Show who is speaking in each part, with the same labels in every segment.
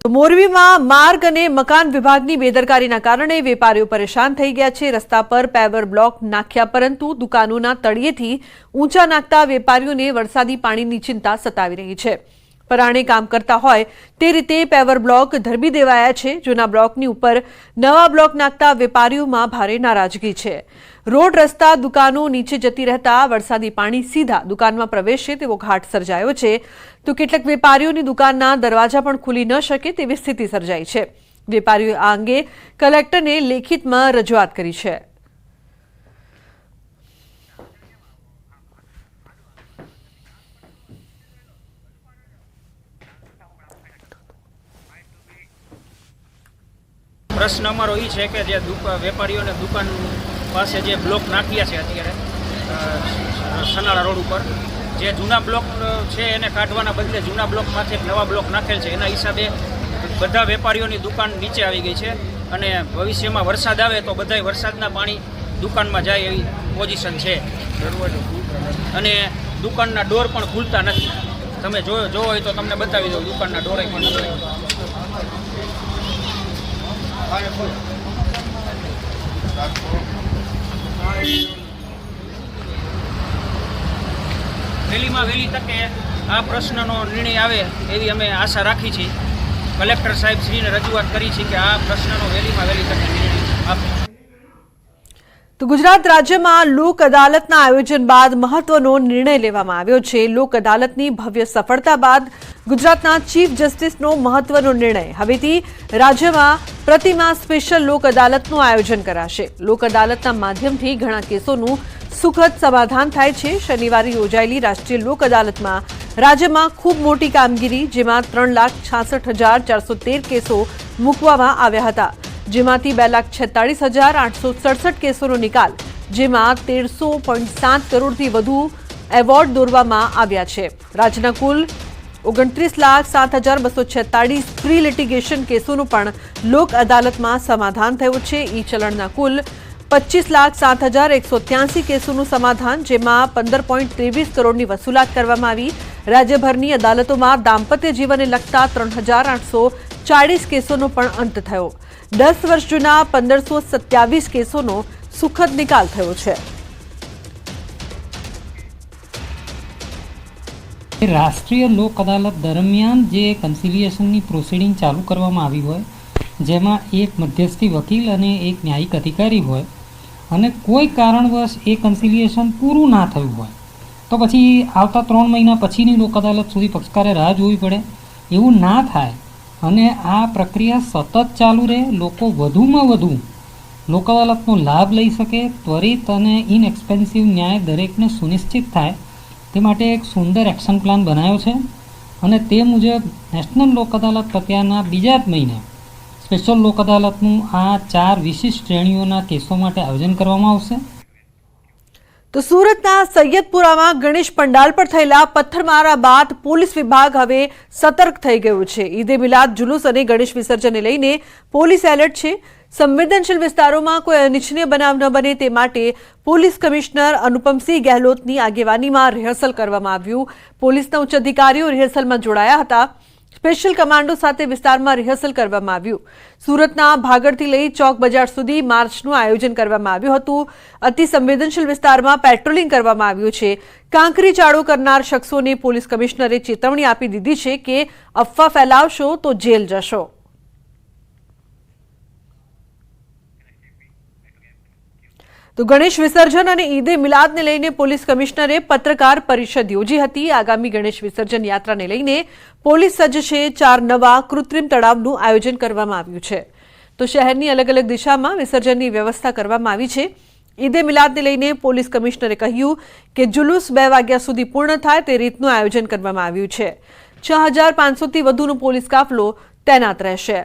Speaker 1: મોરબીમાં માર્ગ અને મકાન વિભાગની બેદરકારીના કારણે વેપારીઓ પરેશાન થઈ ગયા છે। રસ્તા પર પેવર બ્લોક નાખ્યા પરંતુ દુકાનોના તળિયેથી ઊંચા નાખતા વેપારીઓને વરસાદી પાણીની ચિંતા સતાવી રહી છે। પરાણે કામ કરતા હોય તે રીતે પેવર બ્લોક ધરબી દેવાયા છે। જૂના બ્લોકની ઉપર નવા બ્લોક નાખતા વેપારીઓમાં ભારે નારાજગી છે। રોડ રસ્તા દુકાનો નીચે જતી રહેતા વરસાદી પાણી સીધા દુકાનમાં પ્રવેશે તેવો ઘાટ સર્જાયો છે। તો કેટલાક વેપારીઓની દુકાનના દરવાજા પણ ખુલી ન શકે તેવી સ્થિતિ સર્જાઈ છે। વેપારીઓએ આ અંગે કલેક્ટરને લેખિતમાં રજૂઆત કરી છે।
Speaker 2: प्रश्न अमारो ई है कि जे वेपारीओ ने दुकान पास जे ब्लॉक नाख्या है अत्यारे सनाड़ा रोड पर जे जूना ब्लॉक है एने काढवाना बदले जूना ब्लॉक माथे नवा ब्लॉक नाखेल है एना हिसाबे बधा वेपारीओनी दुकान नीचे आवी गई है अने भविष्यमां वरसाद आवे तो बधाय वरसादना पाणी दुकानमां जाय एवी पोजीशन है अने दुकानना डोर पण खुलता नथी। तमे जो होय तो तमने बतावी दो दुकानना डोरे पण वेली में वेली तके आ प्रश्ननो निर्णय आवे एवी अमे आशा राखी छे। कलेक्टर साहेब श्री ने रजूआत करी छे कि आ प्रश्ननो वेली में वेली तके निर्णय आपे।
Speaker 1: तो गुजरात राज्य में लोक अदालतना आयोजन बाद महत्वनो निर्णय लेवामां आव्यो छे। लोक अदालतनी भव्य सफलता बाद गुजरातना चीफ जस्टिसनो महत्वनो निर्णय हवेथी राज्यमां प्रतिमा स्पेशल लोक अदालतनुं आयोजन कराशे। लोक अदालतना माध्यमथी घणा केसोनुं सुखद समाधान थाय छे। शनिवारे योजायेली राष्ट्रीय लोक अदालतमां राज्यमां खूब मोटी कामगीरी जेमां 3,66,413 केसो मूकवामां આવ્યા હતા જેમાંથી 2,46,867 કેસોનો નિકાલ જેમાં 13.7 કરોડથી વધુ એવોર્ડ દોરવામાં આવ્યા છે। રાજ્યના કુલ 29,07,246 પ્રી લિટિગેશન કેસોનું પણ લોક અદાલતમાં સમાધાન થયું છે। ઈ ચલણના કુલ 25,07,183 કેસોનું સમાધાન જેમાં 15.23 કરોડની વસૂલાત કરવામાં આવી। રાજ્યભરની અદાલતોમાં દાંપત્ય જીવનને લગતા 3,840 કેસોનો પણ અંત થયો। 10 વર્ષ જૂના 1,527 કેસોનો સુખદ નિકાલ થયો છે।
Speaker 3: राष्ट्रीय लोक अदालत दरमियान जे कन्सिलिएशननी प्रोसीडिंग चालू करवामां आवी होय जेमां एक मध्यस्थी वकील अने एक न्यायिक अधिकारी होय अने कोई कारणवश ए कन्सिलिएशन पूरुं ना थयुं होय तो पछी आवता 3 महीना पछीनी लोक अदालत सुधी पक्षकारे राह जोवी पड़े एवुं ना थाय अने आ प्रक्रिया सतत चालू रहे। लोको वधुमां वधु लोक अदालतनो लाभ लई सके त्वरित अने इनएक्सपेन्सिव न्याय दरेकने सुनिश्चित थाय ते माटे एक सुंदर एक्शन प्लान बनाव्यो छे अने ते मुजब नेशनल लोक अदालत प्रत्याना बीजा ज महीने स्पेशल लोक अदालतनुं आ 4 विशिष्ट श्रेणीओना केसो माटे आयोजन करवामां आवशे।
Speaker 1: तो सूरतना सैयदपुरामां गणेश पंडाल पर थयेला पत्थरमारा बाद पोलीस विभाग हवे सतर्क थई गयुं छे। ईदे मिलाद जुलूस अने गणेश विसर्जनने लईने पोलीस एलर्ट छे। संवेदनशील विस्तारोमां कोई अनिच्छनीय बनाव न बने ते माटे पोलीस कमिश्नर अनुपमसिंह गहलोतनी आगेवानीमां रिहर्सल करवामां आव्युं। पोलीसना उच्च अधिकारीओ रिहर्सलमां जोडाया हता। स्पेशल कमांडो साथे विस्तारमां रिहर्सल करवामां आव्युं। सूरतना भागड़थी लई चौक बजार सुधी मार्चनुं आयोजन करवामां आव्युं हतुं। अति संवेदनशील विस्तारमां पेट्रोलिंग करवामां आव्युं छे। कांकरी चाळो करनार शख्सोने पोलीस कमिश्नरे चेतवणी आपी दीधी छे के अफवा फैलावशो तो जेल जशो। तो गणेश विसर्जन और ईदे मिलाद ने लईने पोलीस कमिश्नरे पत्रकार परिषद योजी हती। आगामी गणेश विसर्जन यात्रा ने लईने पोलीस सज्ज छे। 4 नवा कृत्रिम तळावनुं आयोजन करवामां आव्युं छे। तो शहेरनी अलग अलग दिशामां विसर्जननी व्यवस्था करवामां आवी छे। ईदे मिलाद ने लईने पोलीस कमिश्नरे कह्युं के जुलूस 2 वाग्या सुधी पूर्ण थाय ते रीतनुं आयोजन करवामां आव्युं छे। 6,500 थी वधुनो पोलीस काफलो तैनात रहेशे।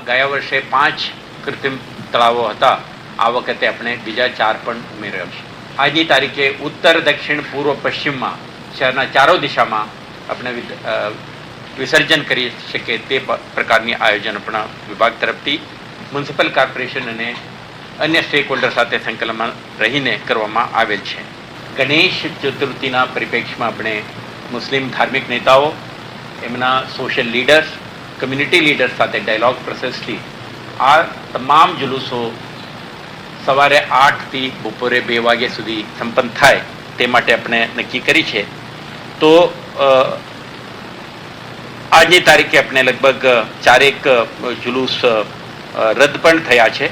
Speaker 4: गया वर्षे 5 कृत्रिम तलावो हता। आ वखते अपने बीजा 4 पण उमेर्या छे। आजनी तारीखे उत्तर दक्षिण पूर्व पश्चिम में शहरना चारों दिशा में अपने विसर्जन करी शके ते प्रकारनी आयोजन अपना विभाग तरफथी म्युनिसिपल कॉर्पोरेशन अने अन्य स्टेक होल्डर साथे संकलन में रहीने करवामां आवेल छे। गणेश चतुर्थीना परिप्रेक्ष्यमां अपने मुस्लिम धार्मिक नेताओ એમના સોશિયલ લીડર્સ, કમ્યુનિટી લીડર્સ સાથે ડાયલોગ પ્રોસેસથી આ તમામ જુલુસો સવારે 8થી બપોરે 2 વાગ્યા સુધી સંપન્ન થાય તે માટે આપણે નક્કી કરી છે. તો આજની તારીખે આપણે લગભગ 4 જુલુસ રદ પણ થયા છે.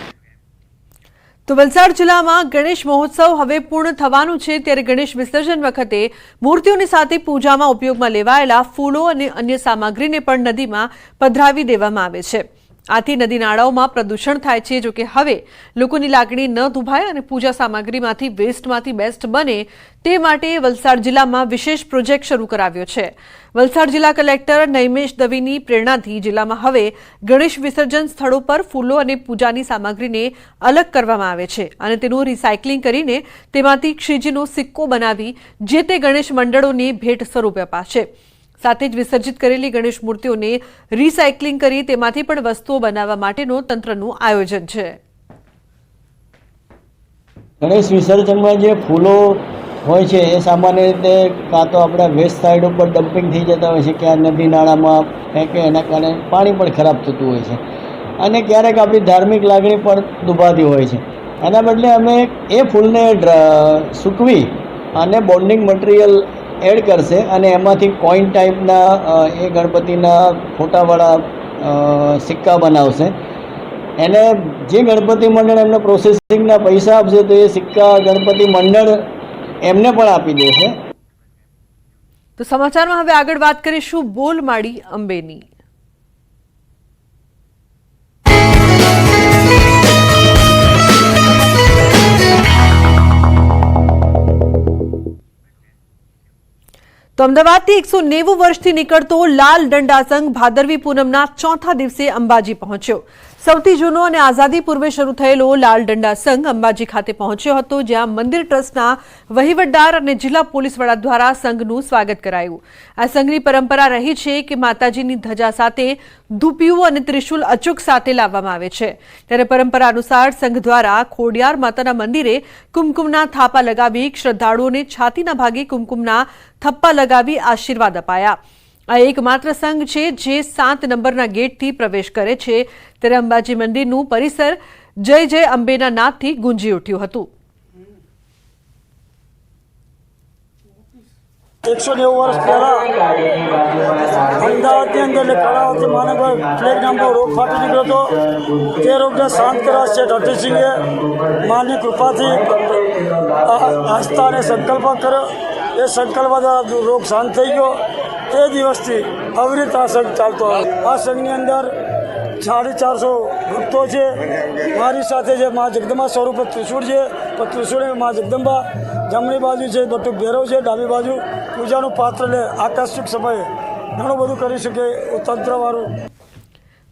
Speaker 1: તો વલસાડ જિલ્લામાં ગણેશ મહોત્સવ હવે પૂર્ણ થવાનું છે, ત્યારે ગણેશ વિસર્જન વખતે મૂર્તિઓની સાથે પૂજામાં ઉપયોગમાં લેવાયેલા ફૂલો અને અન્ય સામગ્રીને પણ નદીમાં પધરાવી દેવામાં આવે છે. આથી નદી નાળાઓમાં પ્રદૂષણ થાય છે. જોકે હવે લોકોની લાગણી ન દુભાય અને પૂજા સામગ્રીમાંથી વેસ્ટમાંથી બેસ્ટ બને તે માટે વલસાડ જિલ્લામાં વિશેષ પ્રોજેક્ટ શરૂ કરાવ્યો છે. વલસાડ જિલ્લા કલેક્ટર નૈમેશ દવેની પ્રેરણાથી જિલ્લામાં હવે ગણેશ વિસર્જન સ્થળો પર ફૂલો અને પૂજાની સામગ્રીને અલગ કરવામાં આવે છે અને તેનું રિસાયકલિંગ કરીને તેમાંથી ક્ષિતિજનો સિક્કો બનાવી જે તે ગણેશ મંડળોને ભેટ સ્વરૂપે અપાશે. સાથે જ વિસર્જિત કરેલી ગણેશ મૂર્તિઓને રિસાયકલિંગ કરી તેમાંથી પણ વસ્તુઓ બનાવવા માટેનો તંત્રનું આયોજન છે.
Speaker 5: ગણેશ વિસર્જનમાં જે ફૂલો હોય છે એ સામાન્ય રીતે કાં તો આપણા વેસ્ટ સાઈડ ઉપર ડમ્પિંગ થઈ જતા હોય છે, ક્યાં નદી નાળામાં ફેંકે એના કારણે પાણી પણ ખરાબ થતું હોય છે અને ક્યારેક આપણી ધાર્મિક લાગણી પણ દુભાતી હોય છે. એના બદલે અમે એ ફૂલને સૂકવી અને બોન્ડિંગ મટીરિયલ એડ કરશે અને એમાંથી કોઈન ટાઈપના એ ગણપતિના ફોટાવાળા સિક્કા બનાવશે. એને જે ગણપતિ મંડળ એમને પ્રોસેસિંગના પૈસા આપશે તો એ સિક્કા ગણપતિ મંડળ એમને પણ આપી દેશે.
Speaker 1: તો સમાચારમાં હવે આગળ વાત કરીશું બોલમાળી અંબેની. તો અમદાવાદથી 190 વર્ષથી નીકળતો લાલ દંડા સંઘ ભાદરવી પૂનમના ચોથા દિવસે અંબાજી પહોંચ્યો. સૌથી જૂનો અને આઝાદી પૂર્વે શરૂ થયેલો લાલ દંડા સંઘ અંબાજી ખાતે પહોંચ્યો હતો, જ્યાં મંદિર ટ્રસ્ટના વહીવટદાર અને જિલ્લા પોલીસ વડા દ્વારા સંઘનું સ્વાગત કરાયું. આ સંઘની પરંપરા રહી છે કે માતાજીની ધજા સાથે ધૂપિયું અને ત્રિશુલ અચૂક સાથે લાવવામાં આવે છે. ત્યારે પરંપરા અનુસાર સંઘ દ્વારા ખોડિયાર માતાના મંદિરે કુમકુમના થાપા લગાવી શ્રદ્ધાળુઓને છાતીના ભાગે કુમકુમના થપ્પા લગાવી આશીર્વાદ અપાયા. આ એકમાત્ર સંઘ છે જે 7 નંબરના ગેટથી પ્રવેશ કરે છે. ત્યારે અંબાજી મંદિરનું પરિસર જય જય અંબેના નાદથી ગુંજી ઉઠ્યું હતું.
Speaker 6: 190 વર્ષ પહેલાં અમદાવાદની અંદર કળાવતી માનવ પ્લેગ નામનો રોગ ફાટી નીકળ્યો હતો. તે રોગને શાંત કરવા શેઠ હરજીસિંહે માની કૃપાથી આસ્થા અને સંકલ્પ કર્યો. એ સંકલ્પ દ્વારા રોગ શાંત થઈ ગયો. તે દિવસથી અવિરત આ સંઘ ચાલતો હતો. આ સંઘની અંદર 450 ભક્તો છે. મારી સાથે જે મા જગદંબા સ્વરૂપે ત્રિશુળ છે, પણ ત્રિશુળ મા જગદંબા જમણી બાજુ છે, બટુક ભૈરવ છે, ડાબી બાજુ પૂજાનું પાત્ર લે આકસ્મિક સમયે ઘણું બધું કરી શકે તંત્રવાળું.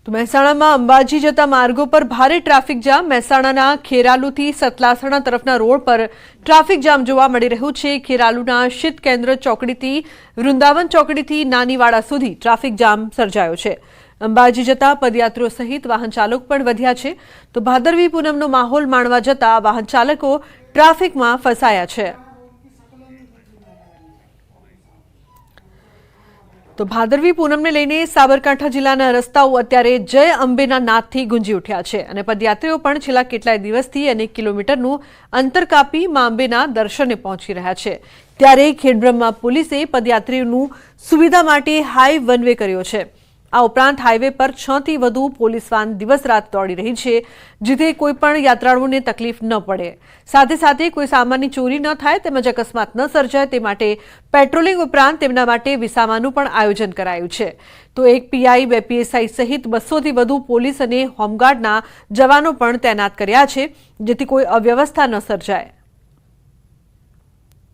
Speaker 1: તો મહેસાણામાં અંબાજી જતા માર્ગો પર ભારે ટ્રાફિક જામ. મહેસાણાના ખેરાલુથી સતલાસણા તરફના રોડ પર ટ્રાફિક જામ જોવા મળી રહ્યું છે. ખેરાલુના શીત કેન્દ્ર ચોકડીથી વૃંદાવન ચોકડીથી નાનીવાડા સુધી ટ્રાફિક જામ સર્જાયો છે. અંબાજી જતા પદયાત્રીઓ સહિત વાહન ચાલકો પણ વધ્યા છે. તો ભાદરવી પૂનમનો માહોલ માણવા જતા વાહન ચાલકો ટ્રાફિકમાં ફસાયા છે. તો ભાદરવી પૂનમને લઈને સાબરકાંઠા જિલ્લાના રસ્તાઓ અત્યારે જય અંબેના નાદથી ગુંજી ઉઠ્યા છે અને પદયાત્રીઓ પણ છેલ્લા કેટલાય દિવસથી અનેક કિલોમીટરનું અંતર કાપી મા અંબેના દર્શને પહોંચી રહ્યા છે. ત્યારે ખેડબ્રહ્મા પોલીસે પદયાત્રીઓનું સુવિધા માટે હાઈ વન વે કર્યો છે. આ ઉપરાંત હાઈવે પર 6 થી વધુ પોલીસ વાન દિવસ રાત દોડી રહી છે, જેથી કોઈ પણ યાત્રાળુઓને તકલીફ ન પડે. સાથે સાથે કોઈ સામાનની ચોરી ન થાય તેમજ અકસ્માત ન સર્જાય તે માટે પેટ્રોલિંગ ઉપરાંત તેમના માટે વિસામાનું પણ આયોજન કરાયું છે. તો 1 પીઆઈ 2 પીએસઆઈ સહિત 200 થી વધુ પોલીસ અને હોમગાર્ડના જવાનો પણ તૈનાત કર્યા છે, જેથી કોઈ અવ્યવસ્થા ન સર્જાય.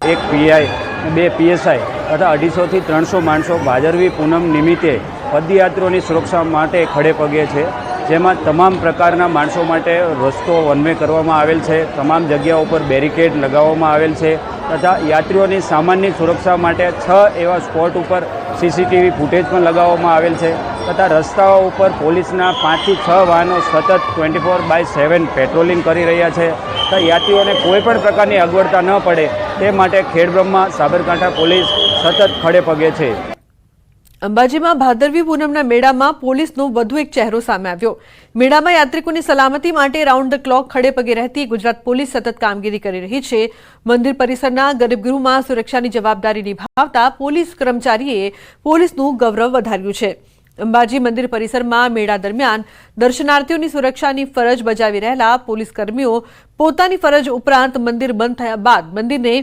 Speaker 7: 1 પીઆઈ 2 પીએસઆઈ તથા 250 થી 300 માણસો ભાદરવી પૂનમ નિમિત્તે પદયાત્રીઓની સુરક્ષા માટે ખડે પગે છે. જેમાં તમામ પ્રકારના માણસો માટે રસ્તો વન વે કરવામાં આવેલ છે. તમામ જગ્યાઓ પર બેરિકેડ લગાવવામાં આવેલ છે તથા યાત્રીઓની સામાનની સુરક્ષા માટે 6 એવા સ્પોટ ઉપર સીસીટીવી ફૂટેજ પણ લગાવવામાં આવેલ છે તથા રસ્તાઓ ઉપર પોલીસના 5 થી 6 વાહનો સતત 24/7 પેટ્રોલિંગ કરી રહ્યા છે. તથા યાત્રીઓને કોઈ પણ પ્રકારની અગવડતા ન પડે તે માટે ખેડબ્રહ્મા સાબરકાંઠા પોલીસ સતત ખડે પગે છે.
Speaker 1: અંબાજીમાં ભાદરવી પૂનમના મેળામાં પોલીસનો વધુ એક ચહેરો સામે આવ્યો. મેળામાં યાત્રિકોની સલામતી માટે રાઉન્ડ ધ ક્લોક ખડે પગે રહેતી ગુજરાત પોલીસ સતત કામગીરી કરી રહી છે. મંદિર પરિસરના ગર્ભગૃહમાં સુરક્ષાની જવાબદારી નિભાવતા પોલીસ કર્મચારીએ પોલીસનું ગૌરવ વધાર્યું છે. અંબાજી મંદિર પરિસરમાં મેળા દરમિયાન દર્શનાર્થીઓની સુરક્ષાની ફરજ બજાવી રહેલા પોલીસ કર્મીઓ પોતાની ફરજ ઉપરાંત મંદિર બંધ થયા બાદ મંદિરને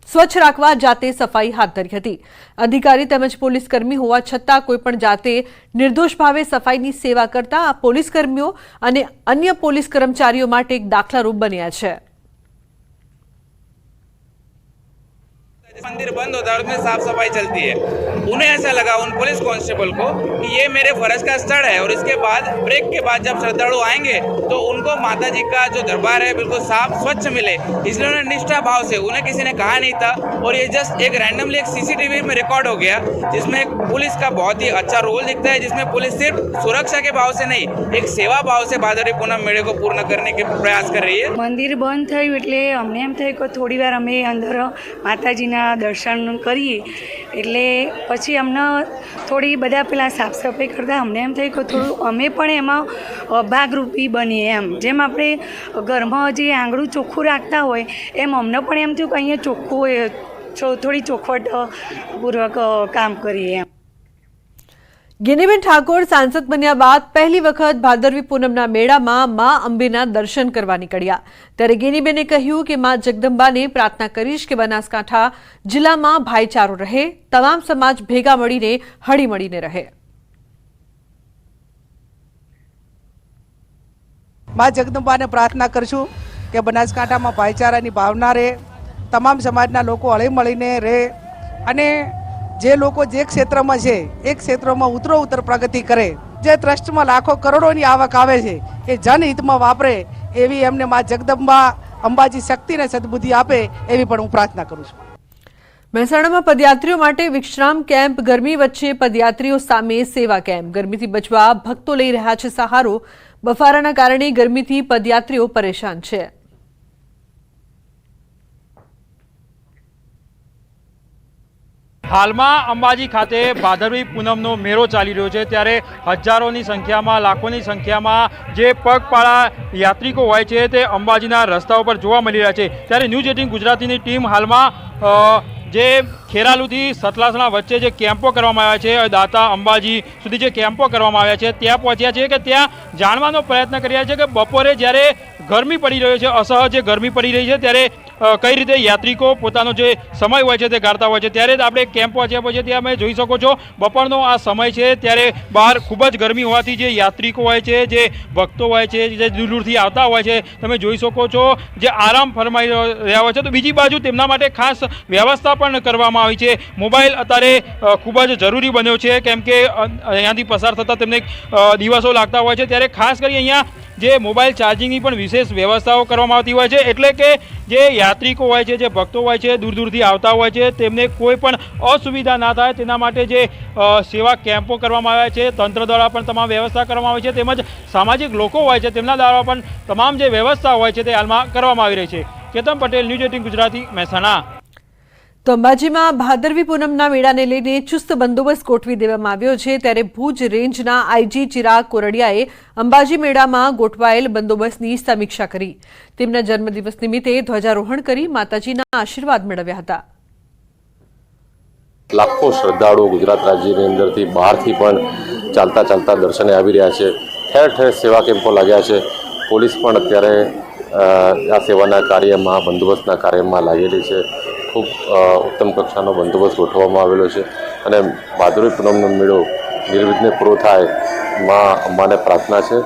Speaker 1: સ્વચ્છ રાખવા જાતે સફાઈ હાથ ધરી હતી. અધિકારી તેમજ પોલીસ કર્મી હોવા છતાં કોઈપણ જાતે નિર્દોષ ભાવે સફાઈની સેવા કરતા આ પોલીસ કર્મીઓ અને અન્ય પોલીસ કર્મચારીઓ માટે એક દાખલારૂપ બન્યા છે.
Speaker 8: मंदिर बंद होता है और उसमें साफ सफाई चलती है. उन्हें ऐसा लगा उन पुलिस कांस्टेबल को कि ये मेरे फर्ज का स्थल है और इसके बाद ब्रेक के बाद जब श्रद्धालु आएंगे तो उनको माता जी का जो दरबार है बिल्कुल साफ स्वच्छ मिले, इसलिए उन्हें निष्ठा भाव से, उन्हें किसी ने कहा नहीं था और ये जस्ट एक रैंडमली एक सीसीटीवी में रिकॉर्ड हो गया जिसमें पुलिस का बहुत ही अच्छा रोल दिखता है, जिसमें पुलिस सिर्फ सुरक्षा के भाव से नहीं एक सेवा भाव से भादरवी पूनम मेले को पूर्ण करने के प्रयास कर रही है.
Speaker 9: મંદિર બંધ થયું એટલે અમને એમ થયું કે થોડી વાર અમે અંદર માતાજીના દર્શન કરીએ, એટલે પછી અમને થોડી બધા પેલા સાફ સફાઈ કરતાં અમને એમ થયું કે થોડું અમે પણ એમાં ભાગરૂપી બનીએ. એમ જેમ આપણે ઘરમાં જે આંગળું ચોખ્ખું રાખતા હોય એમ અમને પણ એમ થયું કે અહીંયા ચોખ્ખું થોડી ચોખવટ પૂર્વક કામ કરીએ એમ.
Speaker 1: ગેનીબેન ઠાકોર સાંસદ બન્યા બાદ પહેલી વખત ભાદરવી પૂનમના મેળામાં મા અંબેના દર્શન કરવા નીકળ્યા. ત્યારે ગેનીબેને કહ્યું કે મા જગદંબાને પ્રાર્થના કરીશ કે બનાસકાંઠા જિલ્લામાં ભાઈચારો રહે, તમામ સમાજ ભેગા મળીને હળીમળીને રહે.
Speaker 10: મા જગદંબાને પ્રાર્થના કરશું કે બનાસકાંઠામાં ભાઈચારાની ભાવના રહે, તમામ સમાજના લોકો હળીમળીને રહે અને જે લોકો જે ક્ષેત્રમાં છે એ ક્ષેત્રમાં ઉત્તરોત્તર પ્રગતિ કરે. જે ટ્રસ્ટમાં લાખો કરોડોની આવક આવે છે એ જનહિતમાં વાપરે એવી એમને મા જગદંબા અંબાજી શક્તિને સદબુદ્ધિ આપે એવી પણ હું પ્રાર્થના કરું છું.
Speaker 1: મહેસાણામાં પદયાત્રીઓ માટે વિશ્રામ કેમ્પ, ગરમી વચ્ચે પદયાત્રીઓ સામે સેવા કેમ્પ. ગરમીથી બચવા ભક્તો લઈ રહ્યા છે સહારો. બફારાના કારણે ગરમીથી પદયાત્રીઓ પરેશાન છે.
Speaker 11: હાલમાં અંબાજી ખાતે ભાદરવી પૂનમનો મેળો ચાલી રહ્યો છે, ત્યારે હજારોની સંખ્યામાં, લાખોની સંખ્યામાં જે પગપાળા યાત્રિકો હોય છે તે અંબાજીના રસ્તાઓ પર જોવા મળી રહ્યા છે. ત્યારે ન્યૂઝ 18 ગુજરાતીની ટીમ હાલમાં જે ખેરાલુથી સતલાસણા વચ્ચે જે કેમ્પો કરવામાં આવ્યા છે, દાતા અંબાજી સુધી જે કેમ્પો કરવામાં આવ્યા છે ત્યાં પહોંચ્યા છે કે ત્યાં જાણવાનો પ્રયત્ન કર્યા છે કે બપોરે જ્યારે ગરમી પડી રહ્યો છે, અસહ્ય ગરમી પડી રહી છે, ત્યારે કઈ રીતે યાત્રિકો પોતાનો જે સમય હોય છે તે કાઢતા હોય છે. ત્યારે આપણે કેમ્પ પહોંચ્યા પછી ત્યાં અમે જોઈ શકો છો બપોરનો આ સમય છે, ત્યારે બહાર ખૂબ જ ગરમી હોવાથી જે યાત્રિકો હોય છે, જે ભક્તો હોય છે, જે દૂર દૂરથી આવતા હોય છે, તમે જોઈ શકો છો જે આરામ ફરમાઈ રહ્યા હોય છે. તો બીજી બાજુ તેમના માટે ખાસ વ્યવસ્થા પણ કરવામાં આવી છે. મોબાઈલ અત્યારે ખૂબ જ જરૂરી બન્યો છે, કેમ કે અહીંયાથી પસાર થતાં તેમને દિવસો લાગતા હોય છે. ત્યારે ખાસ કરી અહીંયા જે મોબાઈલ ચાર્જિંગની પણ વિશેષ વ્યવસ્થાઓ કરવામાં આવતી હોય છે, એટલે કે જે યાત્રિકો હોય છે, જે ભક્તો હોય છે, દૂર દૂરથી આવતા હોય છે, તેમને કોઈ પણ અસુવિધા ના થાય તેના માટે જે સેવા કેમ્પો કરવામાં આવ્યા છે, તંત્ર દ્વારા પણ તમામ વ્યવસ્થા કરવામાં આવી છે, તેમજ સામાજિક લોકો હોય છે તેમના દ્વારા પણ તમામ જે વ્યવસ્થા હોય છે તે હાલમાં કરવામાં આવી રહી છે. કેતન પટેલ, ન્યૂઝ 18 ગુજરાતી, મહેસાણા.
Speaker 1: તો અંબાજીમાં ભાદરવી પૂનમના મેળાને લઈને ચુસ્ત બંદોબસ્ત ગોઠવી દેવામાં આવ્યો છે. ત્યારે ભુજ રેન્જના આઈજી ચિરાગ કોરડિયાએ અંબાજી મેળામાં ગોઠવાયેલ બંદોબસ્તની સમીક્ષા કરી. તેમના જન્મદિવસ નિમિત્તે ધ્વજારોહણ કરી માતાજીના આશીર્વાદ મેળવ્યા હતા.
Speaker 12: લાખો શ્રદ્ધાળુઓ ગુજરાત રાજ્યની અંદરથી બહારથી પણ ચાલતા ચાલતા દર્શને આવી રહ્યા છે. ઠેર ઠેર સેવા કેમ્પો લાગ્યા છે. પોલીસ પણ અત્યારે આ સેવાના કાર્યમાં, બંદોબસ્તના કાર્યમાં લાગેલી છે. ખૂબ ઉત્તમ કક્ષાનો બંદોબસ્ત ગોઠવવામાં આવેલો છે અને ભાદરવી પૂનમનો મેળો નિર્વિઘ્ને પૂરો થાય માં અંબાને પ્રાર્થના છે.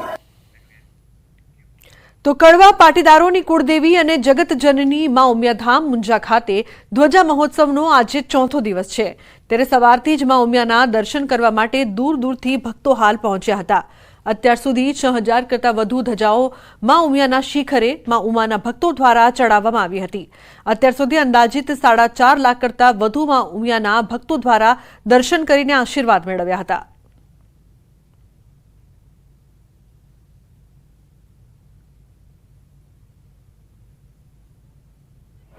Speaker 1: તો કડવા પાટીદારોની કુળદેવી અને જગતજનની માં ઉમિયાધામ મુંજા ખાતે ધ્વજા મહોત્સવનો આજે ચોથો દિવસ છે. ત્યારે સવારથી જ માં ઉમિયાના દર્શન કરવા માટે દૂર દૂરથી ભક્તો હાલ પહોંચ્યા હતા. અત્યાર સુધી 6000 કરતાં વધુ ધજાઓ માં ઉમિયાના શિખરે માં ઉમાના ભક્તો દ્વારા ચડાવવામાં આવી હતી. અત્યાર સુધી અંદાજિત 4.5 લાખ કરતાં વધુ માં ઉમિયાના ભક્તો દ્વારા દર્શન કરીને આશીર્વાદ મેળવ્યા હતા.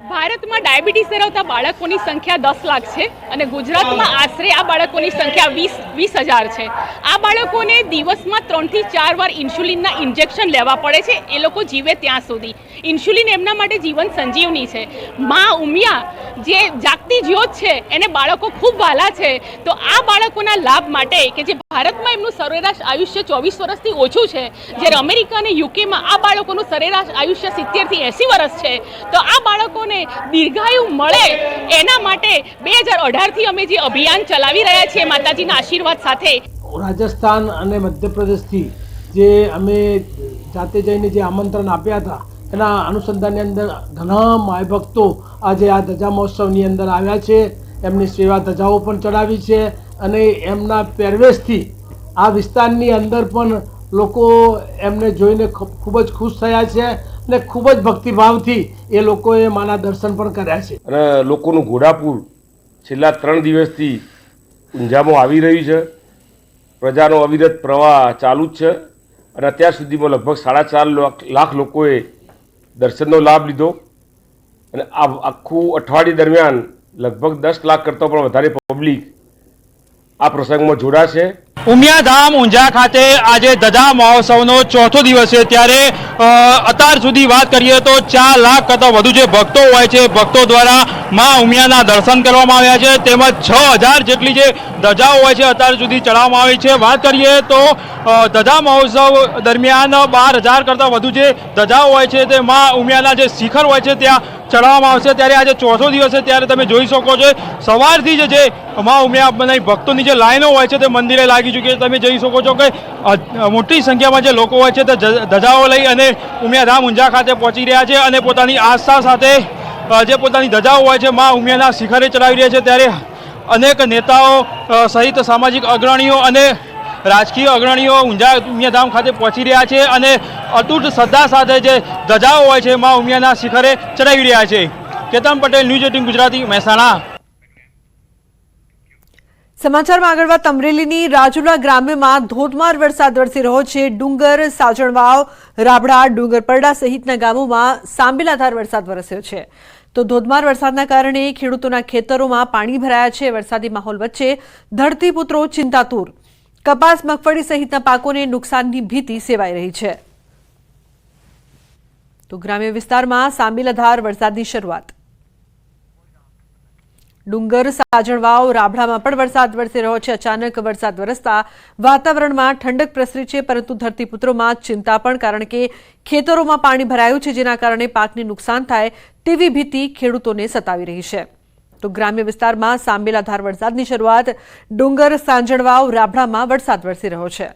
Speaker 13: ભારતમાં ડાયાબિટીસ ધરાવતા બાળકોની સંખ્યા 10 લાખ છે અને ગુજરાતમાં આશરે આ બાળકોની સંખ્યા 20,000 છે. આ બાળકોને દિવસમાં 3 થી 4 વાર ઇન્સ્યુલિનના ઇન્જેક્શન લેવા પડે છે એ લોકો જીવે ત્યાં સુધી. ઇન્સ્યુલિન એમના માટે જીવન સંજીવની છે. માં ઉમિયા જે જાગતી જ્યોત છે એને બાળકો ખૂબ વહાલા છે. તો આ બાળકોના લાભ માટે કે જે ભારતમાં એમનું સરેરાશ આયુષ્ય 24 વર્ષથી ઓછું છે, જ્યારે અમેરિકા અને યુકેમાં આ બાળકોનું સરેરાશ આયુષ્ય 70 થી 80 વર્ષ છે, તો આ બાળકોને દીર્ઘાયુ મળે એના માટે 2018થી અમે જે અભિયાન ચલાવી રહ્યા છીએ માતાજીના આશીર્વાદ સાથે.
Speaker 14: રાજસ્થાન અને મધ્યપ્રદેશથી જે અમે જાતે જઈને જે આમંત્રણ આપ્યા હતા એના અનુસંધાનની અંદર ઘણા માય ભક્તો આજે આ ધજા મહોત્સવની અંદર આવ્યા છે. એમની સેવા ધજાઓ પણ ચડાવી છે અને એમના પહેરવેશથી આ વિસ્તારની અંદર પણ લોકો એમને જોઈને ખૂબ જ ખુશ થયા છે અને ખૂબ જ ભક્તિભાવથી એ લોકોએ માના દર્શન પણ કર્યા છે.
Speaker 15: અને લોકોનું ઘોડાપુર છેલ્લા 3 દિવસથી ઊંઝામાં આવી રહ્યું છે. પ્રજાનો અવિરત પ્રવાહ ચાલુ જ છે અને અત્યાર સુધીમાં લગભગ 4.5 લાખ લોકોએ દર્શનનો લાભ લીધો અને આ આખું અઠવાડિયું દરમિયાન લગભગ 10 લાખ કરતાં પણ વધારે પબ્લિક આ પ્રસંગમાં જોડાશે.
Speaker 11: ઉમિયાધામ ઊંઝા ખાતે આજે ધજા મહોત્સવનો 4થો દિવસ છે, ત્યારે અત્યાર સુધી વાત કરીએ તો 4 લાખ કરતાં વધુ જે ભક્તો હોય છે, ભક્તો દ્વારા માં ઉમિયાના દર્શન કરવામાં આવ્યા છે. તેમજ 6,000 જેટલી જે ધજાઓ હોય છે અત્યાર સુધી ચડાવવામાં આવી છે. વાત કરીએ તો ધજા મહોત્સવ દરમિયાન 12,000 કરતાં વધુ જે ધજાઓ હોય છે તે માં ઉમિયાના જે શિખર હોય છે ત્યાં ચડાવવામાં આવશે. ત્યારે આજે 4થો દિવસ છે, ત્યારે તમે જોઈ શકો છો સવારથી જ જે માં ઉમિયા ભક્તોની જે લાઈનો હોય છે તે મંદિરે લાગી ચૂકી છે. તમે જોઈ શકો છો કે મોટી સંખ્યામાં જે લોકો હોય છે તે ધજાઓ લઈ અને ઉમિયાધામ ઊંઝા ખાતે પહોંચી રહ્યા છે અને પોતાની આસ્થા સાથે જે પોતાની ધજાઓ હોય છે માં ઉમિયાના શિખરે ચડાવી રહ્યા છે. ત્યારે અનેક નેતાઓ સહિત સામાજિક અગ્રણીઓ અને રાજકીય અગ્રણીઓ ઊંઝા ઉમિયાધામ ખાતે પહોંચી રહ્યા છે અને અતૂટ શ્રદ્ધા સાથે જે ધજાઓ હોય છે માં ઉમિયાના શિખરે ચડાવી રહ્યા છે. કેતન પટેલ, ન્યૂઝ 18 ગુજરાતી, મહેસાણા.
Speaker 1: સમાચારમાં આગળ વાત અમરેલીની રાજુલા ગ્રામ્યમાં ધોધમાર વરસાદ વરસી રહ્યો છે. ડુંગર, સાજણવાવ, રાબડા, ડુંગરપરડા સહિતના ગામોમાં સાંબેલાધાર વરસાદ વરસ્યો છે. તો ધોધમાર વરસાદના કારણે ખેડૂતોના ખેતરોમાં પાણી ભરાયા છે. વરસાદી માહોલ વચ્ચે ધરતીપુત્રો ચિંતાતુર. કપાસ, મગફળી સહિતના પાકોને નુકસાનની ભીતિ સેવાઈ રહી છે. તો ગ્રામ્ય વિસ્તારમાં સાંબેલાધાર વરસાદની શરૂઆત. ડુંગર, સાજણવાવ, રાબડામાં પણ વરસાદ વરસી રહ્યો છે. અચાનક વરસાદ વરસતા વાતાવરણમાં ઠંડક પ્રસરી છે, પરંતુ ધરતીપુત્રોમાં ચિંતા પણ, કારણ કે ખેતરોમાં પાણી ભરાયું છે, જેના કારણે પાકને નુકસાન થાય તેવી ભીતિ ખેડૂતોને સતાવી રહી છે. તો ગ્રામ્ય વિસ્તારમાં સાંબેલાધાર વરસાદની શરૂઆત. ડુંગર, સાંજણવાવ, રાબડામાં વરસાદ વરસી રહ્યો છે.